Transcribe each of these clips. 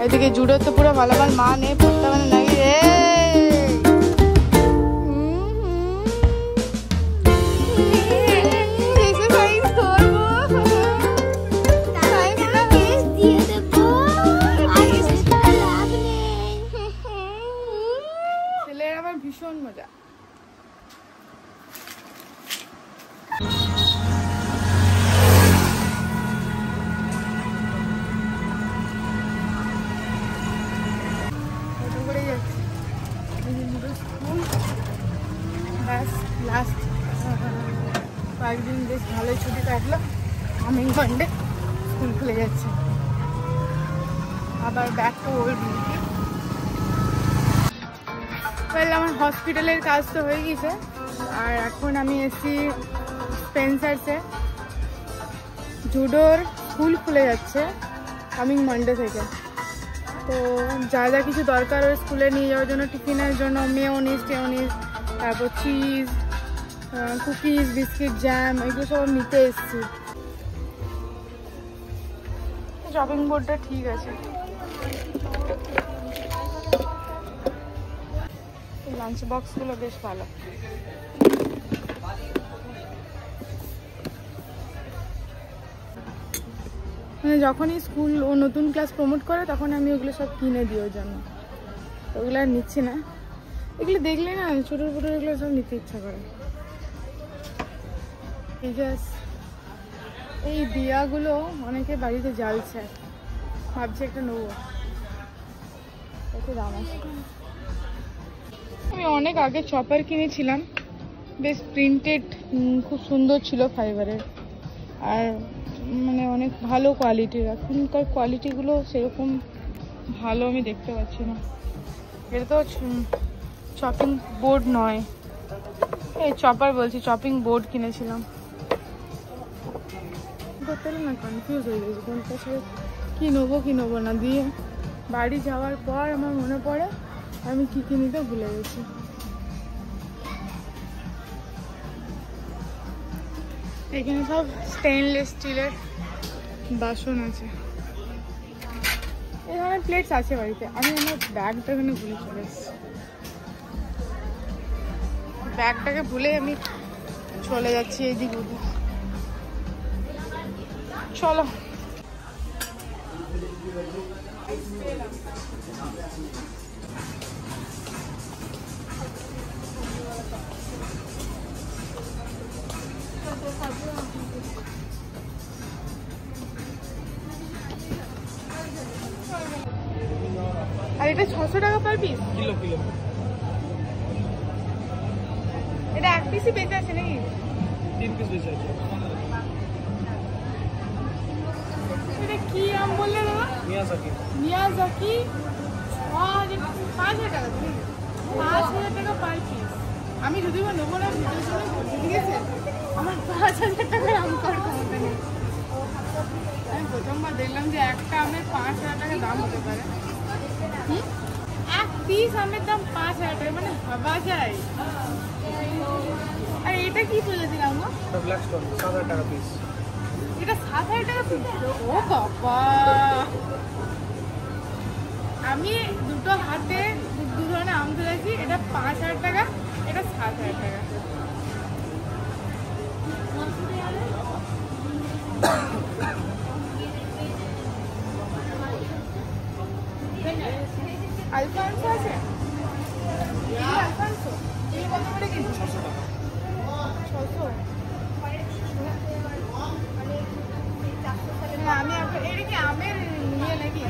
এদিকে জুডো তো পুরো মালামাল মা নেই পড়তে মানে নাই রে। ছেলের আমার ভীষণ মজা। লাস্ট কয়েকদিন বেশ ভালোই ছুটি কাটলো, কামিং মানডে স্কুল খুলে যাচ্ছে, আবার ব্যাক টু ওল্ড ডিউটি। আমার হসপিটালের কাজ তো হয়ে গেছে, আর এখন আমি এসছি স্পেন্সার্সে। জুডোর স্কুল খুলে যাচ্ছে কামিং মানডে থেকে, তো যা যা কিছু দরকার ওই স্কুলে নিয়ে যাওয়ার জন্য, টিফিনের জন্য মেয়োনিজ টেয়োনিজ, তারপর চিজ, কুকিজ, বিস্কিট, জ্যাম, এগুলো সব নিতে এসেছি। শপিং বোর্ডটা ঠিক আছে। লাঞ্চ বক্সগুলো বেশ ভালো। মানে যখনই স্কুল ও নতুন ক্লাস প্রমোট করে তখন আমি ওগুলো সব কিনে দিই ওর জন্য, ওগুলো আর নিচ্ছি না। এগুলো দেখলে না ছোটো ছোটো এগুলো সব নিতে ইচ্ছা করে। এই দিয়াগুলো অনেকে বাড়িতে জ্বালছে, ভাবছি একটা নেবো, কত দাম আছে। আমি অনেক আগে চপার কিনেছিলাম, বেশ প্রিন্টেড, খুব সুন্দর ছিল ফাইবারের, আর মানে অনেক ভালো কোয়ালিটির। এখনকার কোয়ালিটিগুলো সেরকম ভালো আমি দেখতে পাচ্ছি না। এটা তো চপিং বোর্ড নয়, এই চপার বলছি, চপিং বোর্ড কিনেছিলাম। করতে না কনফিউজ হয়ে গেছি কোনটা ছেড়ে কী নেবো না, দিয়ে বাড়ি যাওয়ার পর আমার মনে পড়ে আমি কী কী নিতে ভুলে গেছি। এখানে সব স্টেনলেস স্টিলের বাসন আছে, এই ধরনের প্লেটস আছে বাড়িতে। আমি আমার ব্যাগটা এখানে ভুলে চলে এসেছি, ব্যাগটাকে ভুলে আমি চলে যাচ্ছি এইদিক ওদিক। চলো আর এটা 600 টাকা পার পিস। কিলো এটা এক পিসই বেঁচে আছে নাকি? 3 পিস বেঁচে আছে। এটা কি আম বললে দাদা? মিয়াজাকি। 5000 টাকা, 5000 টাকা পার পিস। আমি যদি বা নেবো না, ঠিক আছে, আমার 5000 টাকার আম করার ক্ষমতা নেই। আমি প্রথমবার দেখলাম যে একটা আমের 5000 টাকা দাম হতে পারে। এক পিস আমের দাম 5000 টাকা, মানে ভাবা যায়। আর এটা কি বলেছিলাম গো? ব্ল্যাক স্টোন 7000 টাকা পিস। এটা 7000 টাকা পিস? ও বাবা, আমি দুটো হাতে দু ধরনের আম তুলেছি। এটা 5000 টাকা, এটা 7000 টাকা। আলফানসো আছে? আলফানসো এই কত করে কিনছি? 600। আমি এটা কি আমের নিয়ে নাকি?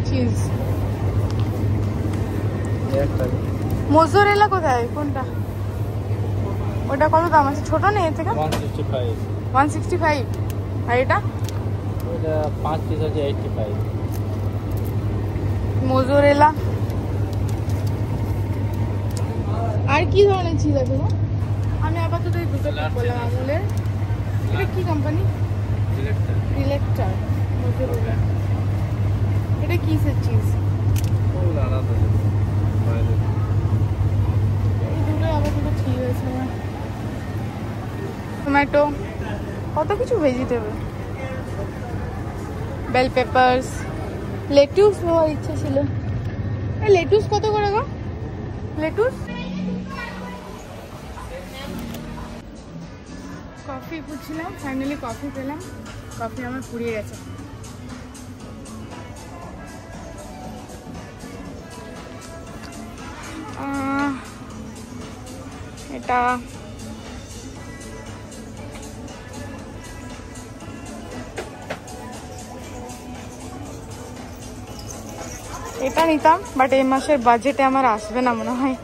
চিজ মোজরেলা কোথায়? কোনটা? ওটা কত দাম আছে? ছোট নেই এর থেকে? 165। আর এটা? এটা 5 পিস আছে 85। মোজরেলা। আর কি ধরনের চিজ আছে গো? আমি আপাতত এই দুটো বললাম আমুলের। এটা কি কোম্পানি? ডিলেক্টার। মোজরেলা। এটা কিসের চিজ? টমেটো, কত কিছু ভেজিটেবল, বেল পেপারস, লেটুস নেওয়ার ইচ্ছা ছিল। এই লেটুস কত করে গো? লেটুস। কফি খুঁজছিলাম, ফাইনালি কফি পেলাম। কফি আমার ফুরিয়ে গেছে। এটা এটা নিতাম, বাট এই মাসের বাজেটে আমার আসবে না মনে হয়।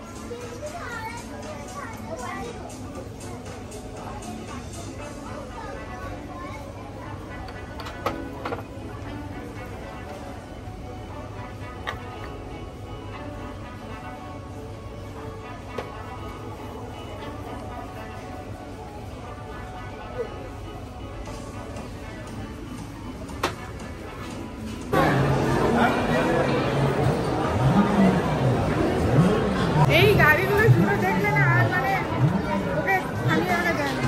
এই গাড়িগুলো শুরু দেখলে না আর মানে ওকে থামিয়ে রাখা যায় না।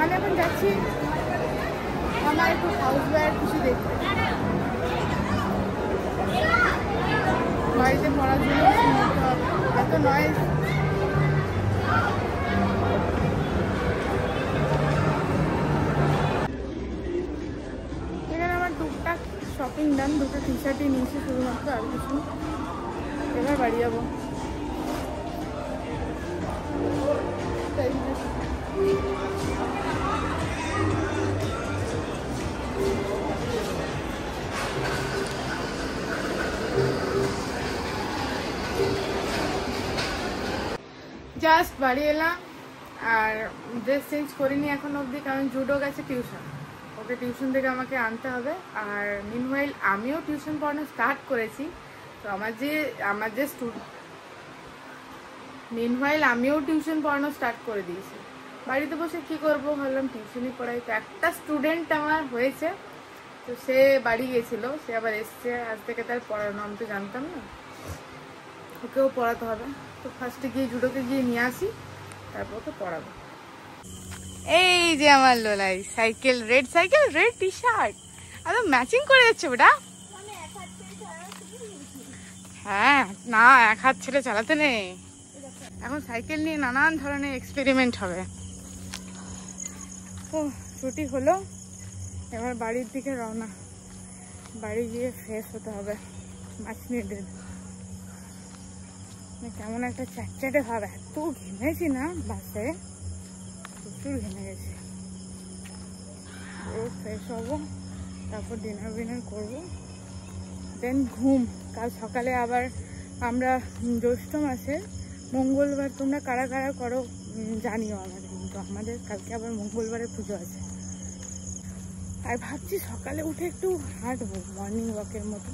আমি এখন যাচ্ছি আমার একটু হাউস ওয়্যার কিছু দেখতে, বাড়িতে পড়ার জন্য এত নয়েজ। এখানে আমার টুকটাক শপিং ডান, দুটো টি শার্টই নিয়েছি শুধুমাত্র, আর কিছু। এবার বাড়ি যাবো। জাস্ট বাড়ি এলাম আর ড্রেস চেঞ্জ করিনি এখন অবধি, কারণ জুডো গেছে টিউশন, ওকে টিউশন থেকে আমাকে আনতে হবে। আর মিনওয়াইল আমিও টিউশন পড়ানো স্টার্ট করেছি। তো আমার যে মিনওয়াইল আমিও টিউশন পড়ানো স্টার্ট করে দিয়েছি। বাড়িতে বসে কি করব, ভাবলাম টিউশনই পড়াই। তো একটা স্টুডেন্ট আমার হয়েছে, তো সে বাড়ি গেছিল, সে আবার এসছে। আজ থেকে তার পড়ানো আমি তো জানতাম না, ওকেও পড়াতে হবে। তো ফার্স্টে গিয়ে জুডোকে গিয়ে নিয়ে আসি, তারপর ওকে পড়াবো। এই যে আমার লোলাই cycle, red cycle, red T shirt, একদম ম্যাচিং করে যাচ্ছে ওটা। হ্যাঁ, না এক হাত ছেড়ে চালাতে নেই। এখন সাইকেল নিয়ে নানান ধরনের এক্সপেরিমেন্ট হবে। ও ছুটি হলো, এবার বাড়ির দিকে রওনা। বাড়ি গিয়ে ফ্রেশ হতে হবে। 5 মিনিট দিন কেমন একটা চ্যাটচ্যাটে ভাব, এত ঘেমেছি না বাসে, প্রচুর ঘেমে গেছি। ও ফ্রেশ হবো, তারপর ডিনার করবো, দেন ঘুম। কাল সকালে আবার আমরা জ্যৈষ্ঠ মাসের মঙ্গলবার, তোমরা কারা কারা করো জানিও আমাদের, কিন্তু আমাদের কালকে আবার মঙ্গলবারে পুজো আছে। আর ভাবছি সকালে উঠে একটু হাঁটবো, মর্নিং ওয়াকের মতো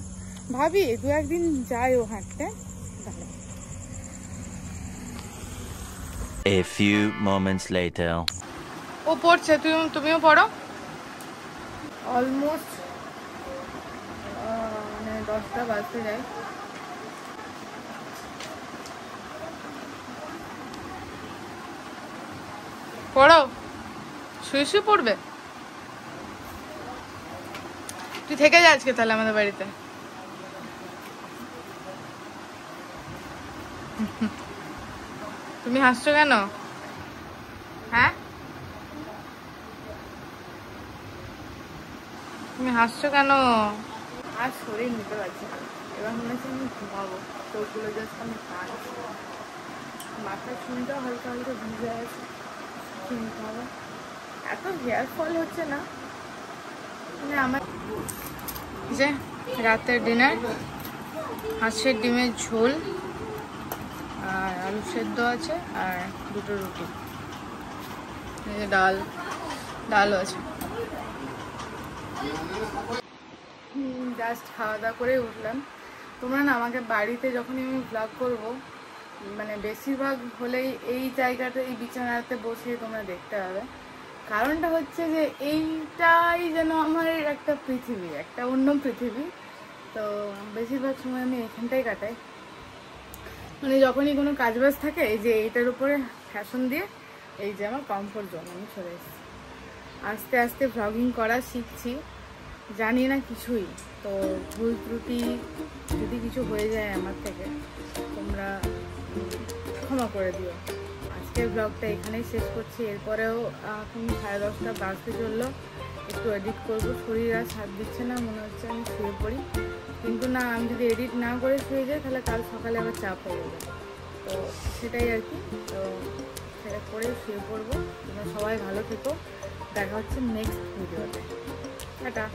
ভাবি। 2-1 দিন যাইও হাঁটতে। A few moments later. ও পড়ছে, তুমিও পড়ো। অলমোস্ট মানে 10টা বাজতে যায়। পড়ো, শুয়ে পড়বে। তুই থেকে যা আজকে তাহলে আমাদের বাড়িতে। তুমি হাসছো কেন? হ্যাঁ, তুমি হাসছো কেন? আর শরীর নিতে পারছি না, এবার মনে হচ্ছে আমি ঘুমাবো। চোখগুলো জাস্ট আমি কাঁদছি, মাথার চুলটাও হালকা হালকা ভিজে আছে, কিনতে হবে। এত হেয়ার ফল হচ্ছে না মানে আমার। যে রাতের ডিনার, হাঁসের ডিমের ঝোল আর আলু সেদ্ধ আছে, আর 2টো রুটি, ডালও আছে। জাস্ট খাওয়া দাওয়া করে উঠলাম। তোমরা না আমাকে বাড়িতে যখনই আমি ব্লগ করব, মানে বেশিরভাগ হলেই এই জায়গাটা, এই বিছানাতে বসে তোমরা দেখতে পাবে। কারণটা হচ্ছে যে এইটাই যেন আমার একটা পৃথিবী, একটা অন্য পৃথিবী। তো বেশিরভাগ সময় আমি এখানটাই কাটাই। মানে যখনই কোনো কাজবাজ থাকে, এই যে এইটার উপরে ফ্যাশন দিয়ে এই যে আমার কমফোর্ট জোন, আমি চলে এসেছি। আস্তে আস্তে ভ্লগিং করা শিখছি, জানি না কিছুই, তো ভুল ত্রুটি যদি কিছু হয়ে যায় আমার থেকে তোমরা ক্ষমা করে দিও। আজকের ব্লগটা এখানেই শেষ করছি। এরপরেও এখন 10:30 বাজতে চললো, একটু এডিট করবো। শরীর আর সাথ দিচ্ছে না, মনে হচ্ছে আমি শুয়ে পড়ি, কিন্তু না, আমি যদি এডিট না করে শুয়ে যাই তাহলে কাল সকালে আবার চাপ হয়ে যাবে, তো সেটাই আর কি। তো সেটা করে শুয়ে পড়বো। তোমরা সবাই ভালো থেকো, দেখা হচ্ছে নেক্সট ভিডিওতে। টাটা।